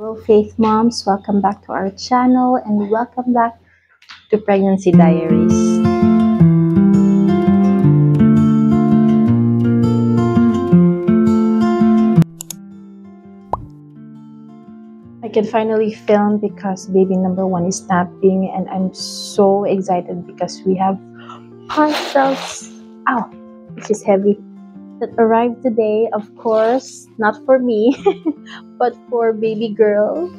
Hello Faith Moms, welcome back to our channel and welcome back to Pregnancy Diaries. I can finally film because baby number one is napping and I'm so excited because we have parcels, this is heavy, that arrived today. Of course, not for me, but for baby girl.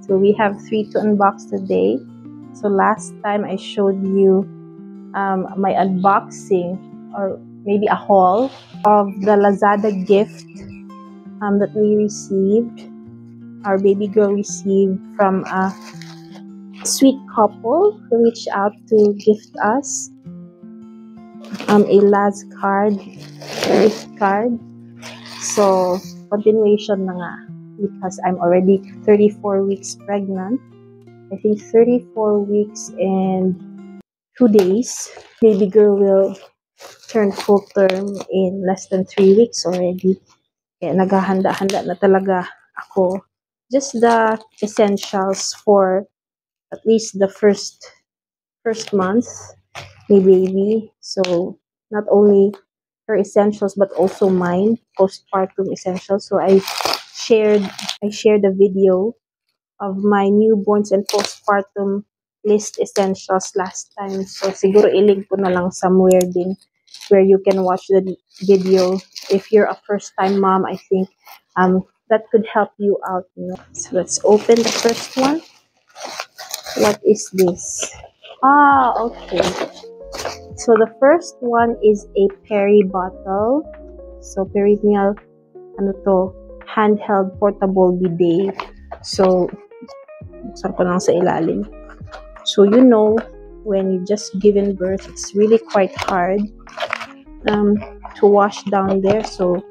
So we have 3 to unbox today. So last time I showed you my unboxing or maybe a haul of the Lazada gift that we received. Our baby girl received from a sweet couple who reached out to gift us a Laz card, gift card. So continuation na nga because I'm already 34 weeks pregnant. I think 34 weeks and 2 days. Baby girl will turn full term in less than 3 weeks already. Kaya naghahanda-handa na talaga ako. Just the essentials for at least the first month ni baby. So not only her essentials but also mine, postpartum essentials. So I shared a video of my newborns and postpartum list essentials last time. So siguro ilink ko na lang somewhere din where you can watch the video. If you're a first-time mom, I think that could help you out, you know. So let's open the first one. What is this? Okay. So the first one is a Peri bottle. So peritoneal, handheld portable bidet. So buksan ko lang sa ilalim. So you know, when you just given birth, it's really quite hard to wash down there. So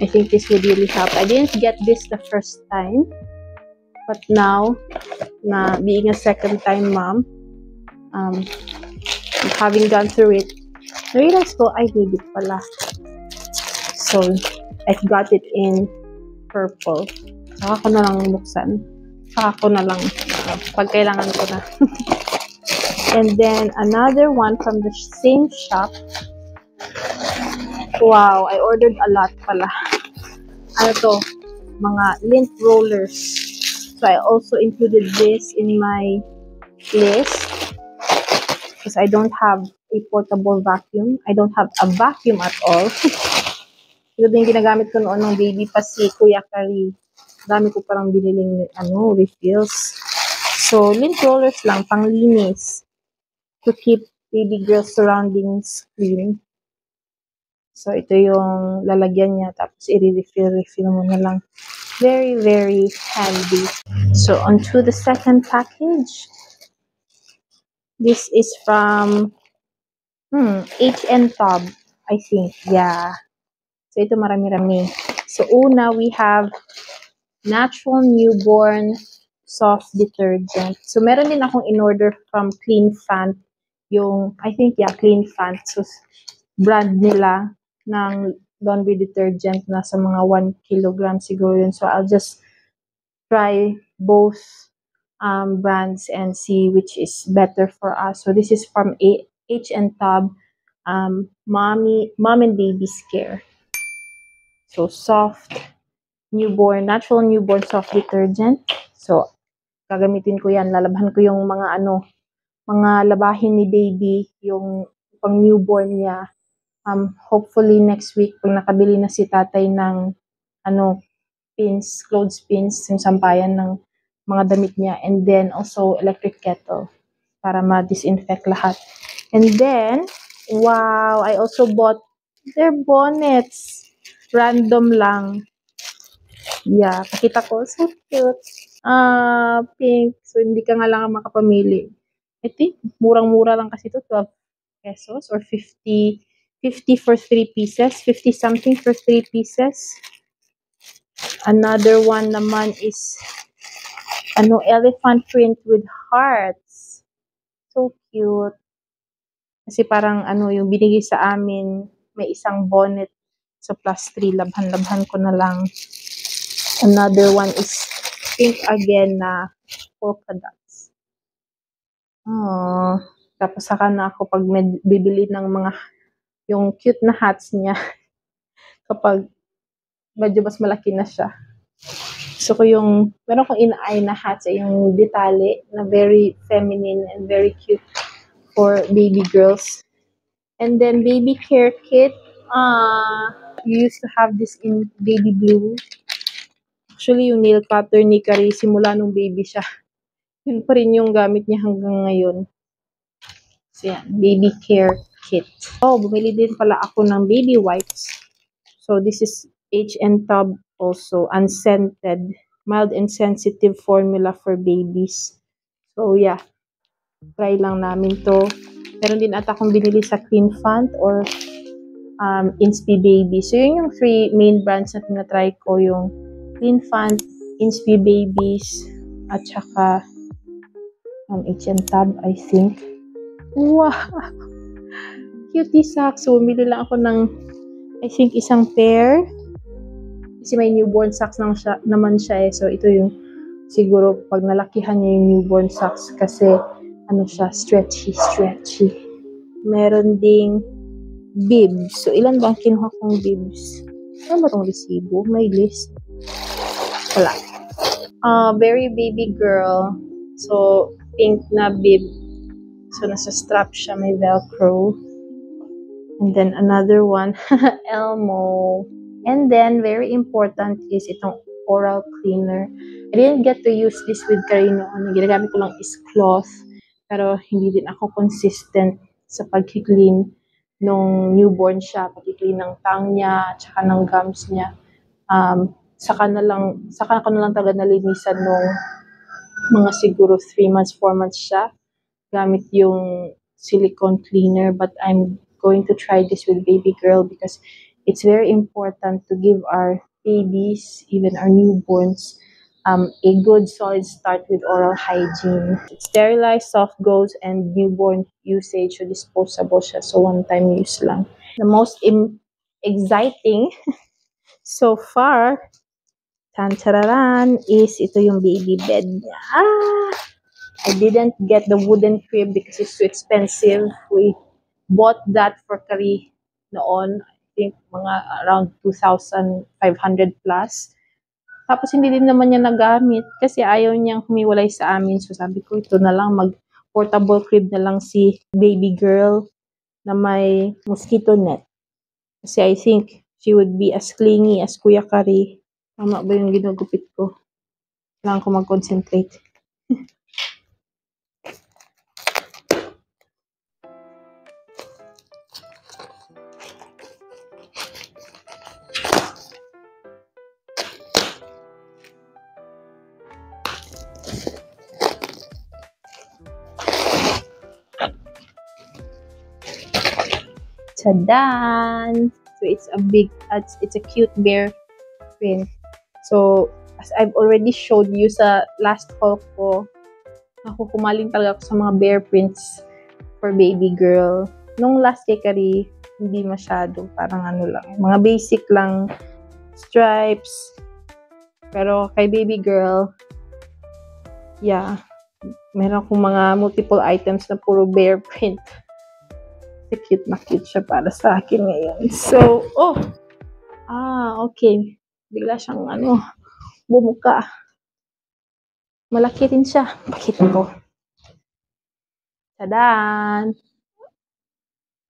I think this would really help. I didn't get this the first time, but now, being a second-time mom, having gone through it, I realized I need it pala. So I got it in purple. Saka ko na lang buksan. Saka ko na lang pag kailangan ko na. And then another one from the same shop. Wow, I ordered a lot pala. Mga lint rollers. So I also included this in my list because I don't have a portable vacuum. I don't have a vacuum at all. Ito din ginagamit ko noon ng baby pa si Kuya Kari. Dami ko parang biniling refills. So lint rollers lang, panglinis, to keep baby girl's surroundings clean. So, ito yung lalagyan niya. Tapos, i-refill mo na lang. Very, very handy. So, on to the second package. This is from H&Tob, I think. Yeah. So, ito marami-rami. So, una, we have Natural Newborn Soft Detergent. So, meron din akong in-order from Clean Fant. Clean Fant. So, brand nila ng laundry detergent na sa mga 1 kilogram siguro yun. So I'll just try both brands and see which is better for us. So this is from H&Tob Mom and Baby Care. So soft natural newborn soft detergent. So gagamitin ko yan, lalabhan ko yung mga labahin ni baby, yung pang newborn niya. Hopefully next week pag nakabili na si tatay ng clothes pins, yung sampayan ng mga damit niya, and then also electric kettle para ma-disinfect lahat. And then, wow, I also bought their bonnets. Random lang. Yeah, pakita ko. So cute. Pink. So, hindi ka nga lang makapamili. I think, murang-mura lang kasi ito. 12 pesos or 50 for 3 pieces. 50 something for 3 pieces. Another one naman is elephant print with hearts. So cute. Kasi parang yung binigay sa amin, may isang bonnet. So plus 3, labhan-labhan ko na lang. Another one is pink again na polka dots. Tapos saka na ako pag bibili ng mga yung cute na hats niya kapag medyo mas malaki na siya. So ko yung, meron kong ina-eye na hats ay yung detale na very feminine and very cute for baby girls. And then baby care kit, you used to have this in baby blue. Actually, yung nail cutter ni Kari, simula nung baby siya, yun pa rin yung gamit niya hanggang ngayon. So yan, baby care kit. Oh, bumili din pala ako ng baby wipes. So this is H&N Tub also, unscented, mild and sensitive formula for babies. So yeah, try lang namin to. Meron din ata akong binili sa Clean Fund or Inspi Baby. So yun yung 3 main brands na tinatry ko, yung Clean Fund, Inspi Babies, at saka H&N Tub, I think. Wow! Cutie socks. So bumili lang ako ng I think isang pair. Kasi may newborn socks naman siya eh. So ito yung siguro pag nalakihan niya yung newborn socks kasi ano siya, stretchy. Meron ding bibs. So ilan ba ang kinuha kong bibs? Ano ba tong resibo? May list. Wala. Very baby girl. So pink na bib. So nasa strap siya, may velcro. And then another one, Elmo. And then, very important is itong oral cleaner. I didn't get to use this with Karino. Ang ginagamit ko lang is cloth. Pero hindi din ako consistent sa pag-clean nung newborn siya. Pag-clean ng tongue niya, tsaka ng gums niya. Saka ko na lang talaga nalinisan nung mga siguro 3 months, 4 months siya. Gamit yung silicone cleaner. But I'm going to try this with baby girl because it's very important to give our babies, even our newborns, a good solid start with oral hygiene. Sterilized, soft gauze, and newborn usage, so disposable siya. So one-time use lang. The most exciting so far, tan-tararan, is ito yung baby bed niya. I didn't get the wooden crib because it's too expensive. We bought that for Kari noon. I think mga around 2,500 plus. Tapos hindi din naman niya nagamit kasi ayaw niyang humiwalay sa amin. So sabi ko ito na lang, mag-portable crib na lang si baby girl na may mosquito net. Kasi I think she would be as clingy as Kuya Kari. Tama ba yung ginugupit ko? Kailangan ko mag-concentrate. Tadan! So it's a cute bear print. So as I've already showed you sa last haul ko, ako kumaling talaga ako sa mga bear prints for baby girl. Nung last kay Kari, hindi masyado, parang ano lang, mga basic lang, stripes. Pero kay baby girl, yeah, meron akong mga multiple items na puro bear print. Cute na cute siya para sa akin ngayon. So, okay. Bigla siyang bumuka. Malaki rin siya. Pakita ko. Tadan!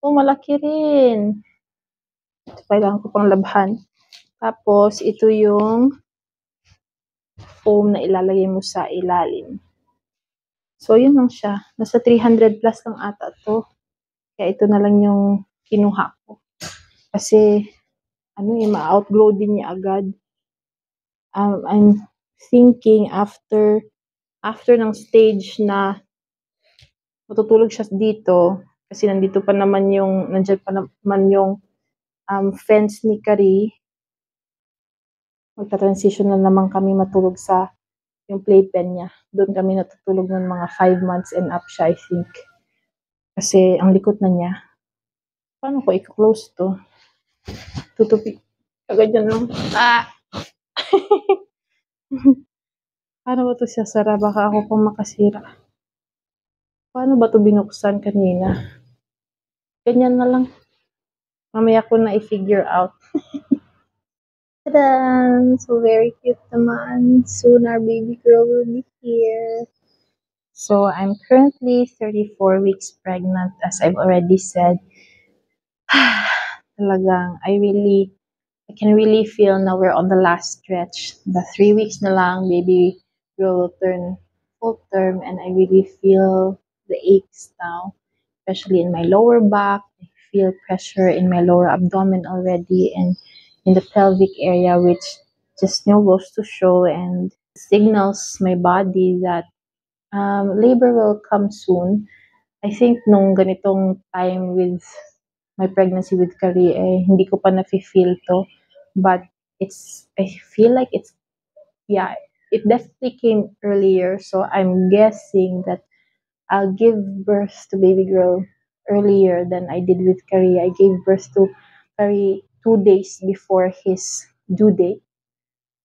Malaki rin. Ito, kailangan ko pang labhan. Tapos, ito yung foam na ilalagay mo sa ilalim. So, yun lang siya. Nasa 300 plus lang ata to. Kaya ito na lang yung kinuha ko. Kasi, ma-outgrow din niya agad. I'm thinking after ng stage na matutulog siya dito, kasi nandiyan pa naman yung fence ni Kari, magta-transition na naman kami matulog sa yung playpen niya. Doon kami natutulog ng mga 5 months and up siya, I think. Kasi ang likot na niya. Paano ko i-close to? Tutupi. Agad yan lang. Paano ba 'to sasara? Baka ako pang makasira. Paano ba 'to binuksan kanina? Ganyan na lang. Mamaya ko na i-figure out. Ta-da! So very cute naman. Soon our baby girl will be here. So I'm currently 34 weeks pregnant, as I've already said. Talagang I can really feel now we're on the last stretch. The 3 weeks na lang, baby girl will turn full term, and I really feel the aches now, especially in my lower back. I feel pressure in my lower abdomen already and in the pelvic area, which just goes to show and signals my body that labor will come soon. I think nung ganitong time with my pregnancy with Kari, hindi ko pa na-feel to. But I feel like yeah, it definitely came earlier. So I'm guessing that I'll give birth to baby girl earlier than I did with Kari. I gave birth to Kari 2 days before his due date.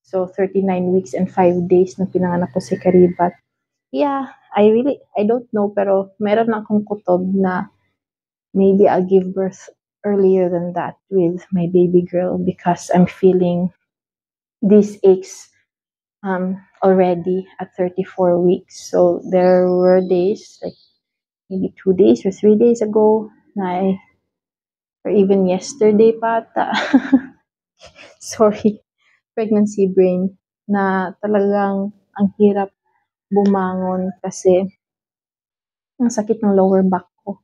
So 39 weeks and 5 days na pinanganak ko si Kari. But yeah, I don't know, pero meron akong kutob na maybe I'll give birth earlier than that with my baby girl because I'm feeling these aches already at 34 weeks. So there were days, like maybe 2 days or 3 days ago, or even yesterday pa ata, sorry, pregnancy brain, na talagang ang hirap bumangon kasi ang sakit ng lower back ko.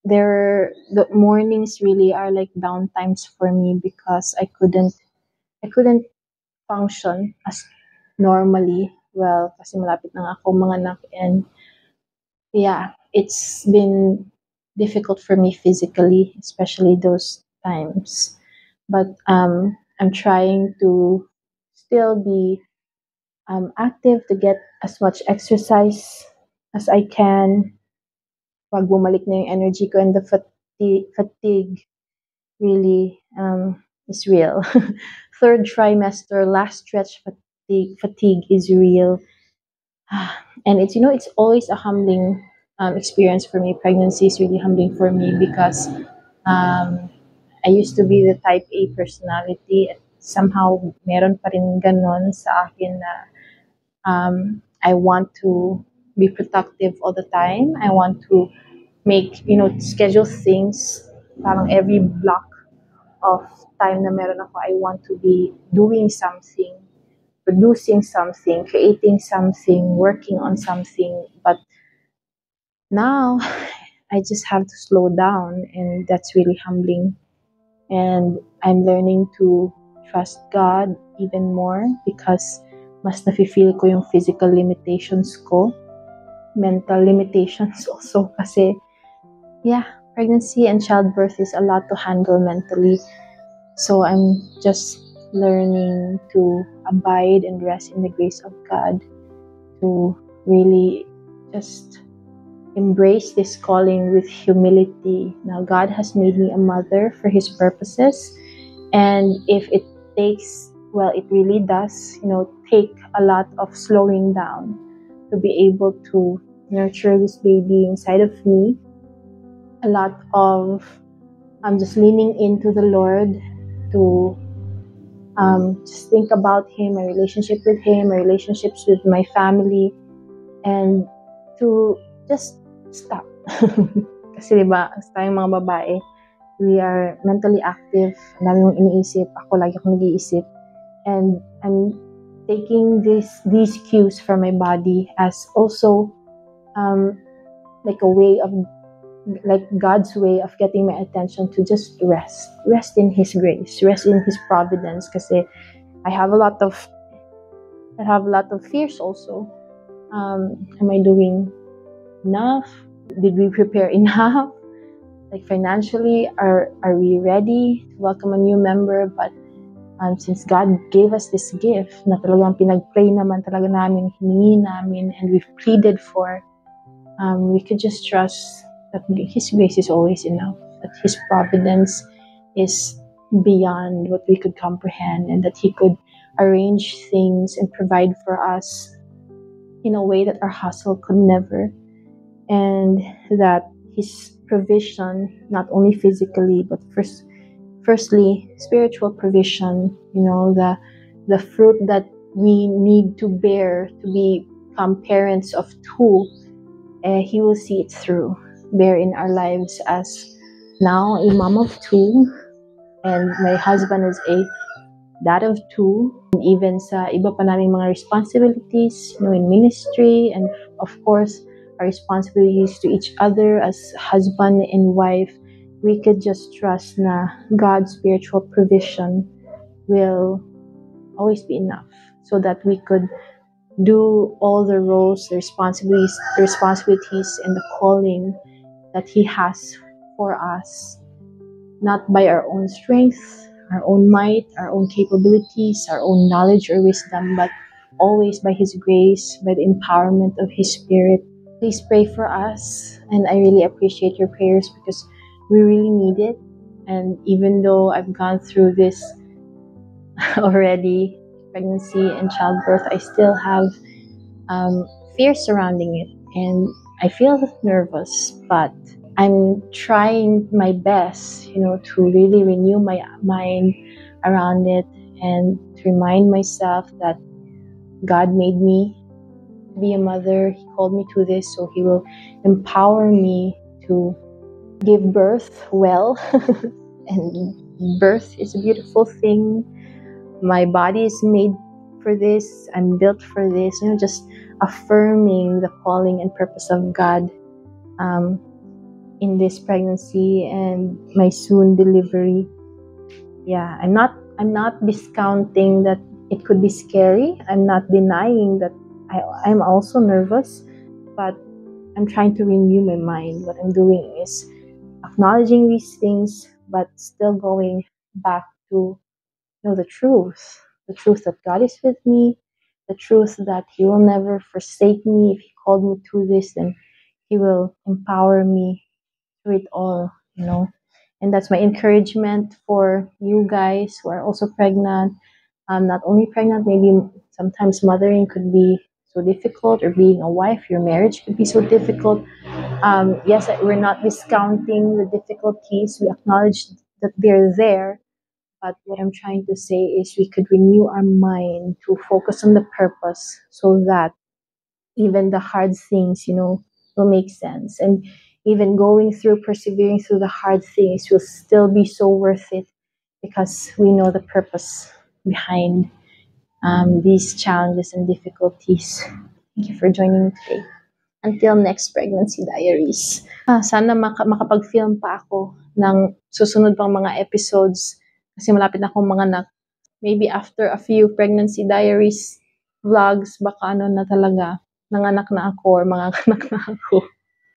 The mornings really are like down times for me because I couldn't function as normally. Well, kasi malapit na nga ako manganak, and yeah, it's been difficult for me physically, especially those times. But I'm trying to still be active to get as much exercise as I can. Pag bumalik na yung energy ko, and the fatigue really is real. Third trimester, last stretch fatigue is real. And it's always a humbling experience for me. Pregnancy is really humbling for me because I used to be the type A personality. At somehow, meron pa rin ganon sa akin na I want to be productive all the time. I want to schedule things. Parang every block of time na meron ako, I want to be doing something, producing something, creating something, working on something. But now I just have to slow down, and that's really humbling. And I'm learning to trust God even more because mas nafe-feel ko yung physical limitations ko, mental limitations also kasi yeah, pregnancy and childbirth is a lot to handle mentally. So I'm just learning to abide and rest in the grace of God, to really just embrace this calling with humility. Now, God has made me a mother for His purposes, and if it takes, well, it really does, take a lot of slowing down to be able to nurture this baby inside of me. A lot of just leaning into the Lord to just think about Him, my relationship with Him, my relationships with my family, and to just stop. Kasi diba, tayong mga babae, we are mentally active. Ang dami mong iniisip. Ako, lagi akong nag-iisip. And I'm taking these cues from my body as also like a way of, like God's way of getting my attention to just rest in His grace, rest in His providence. Kasi I have a lot of fears also. Am I doing enough? Did we prepare enough? Like financially, are we ready to welcome a new member? But since God gave us this gift na talagang pinag-pray naman talaga namin, hiningi namin, and we've pleaded for, we could just trust that His grace is always enough, that His providence is beyond what we could comprehend, and that He could arrange things and provide for us in a way that our hustle could never, and that his provision, not only physically but firstly spiritual provision, the fruit that we need to bear to become parents of two, he will see it through, bear in our lives as now a mom of two, and my husband is a dad of two, and even sa iba pa naming mga responsibilities, in ministry, and of course our responsibilities to each other as husband and wife. We could just trust na God's spiritual provision will always be enough, so that we could do all the roles, the responsibilities and the calling that He has for us, not by our own strength, our own might, our own capabilities, our own knowledge or wisdom, but always by His grace, by the empowerment of His Spirit. Please pray for us, and I really appreciate your prayers because we really need it. And even though I've gone through this already, pregnancy and childbirth, I still have fear surrounding it, and I feel nervous, but I'm trying my best, to really renew my mind around it and to remind myself that God made me to be a mother. He called me to this, so He will empower me to give birth well. And birth is a beautiful thing. My body is made for this. I'm built for this. Just affirming the calling and purpose of God in this pregnancy and my soon delivery. Yeah, I'm not discounting that it could be scary. I'm not denying that I'm also nervous, but I'm trying to renew my mind. What I'm doing is acknowledging these things, but still going back to the truth that God is with me, the truth that He will never forsake me. If He called me to this, then He will empower me through it all, and that's my encouragement for you guys who are also pregnant. Not only pregnant, maybe sometimes mothering could be so difficult, or being a wife, your marriage could be so difficult. Yes, we're not discounting the difficulties. We acknowledge that they're there. But what I'm trying to say is we could renew our mind to focus on the purpose, so that even the hard things, will make sense. And even persevering through the hard things will still be so worth it, because we know the purpose behind these challenges and difficulties. Thank you for joining me today. Until next Pregnancy Diaries. Sana makapag-film pa ako ng susunod pang mga episodes, kasi malapit na akong manganak. Maybe after a few Pregnancy Diaries vlogs, baka na talaga, nanganak na ako or manganganak na ako.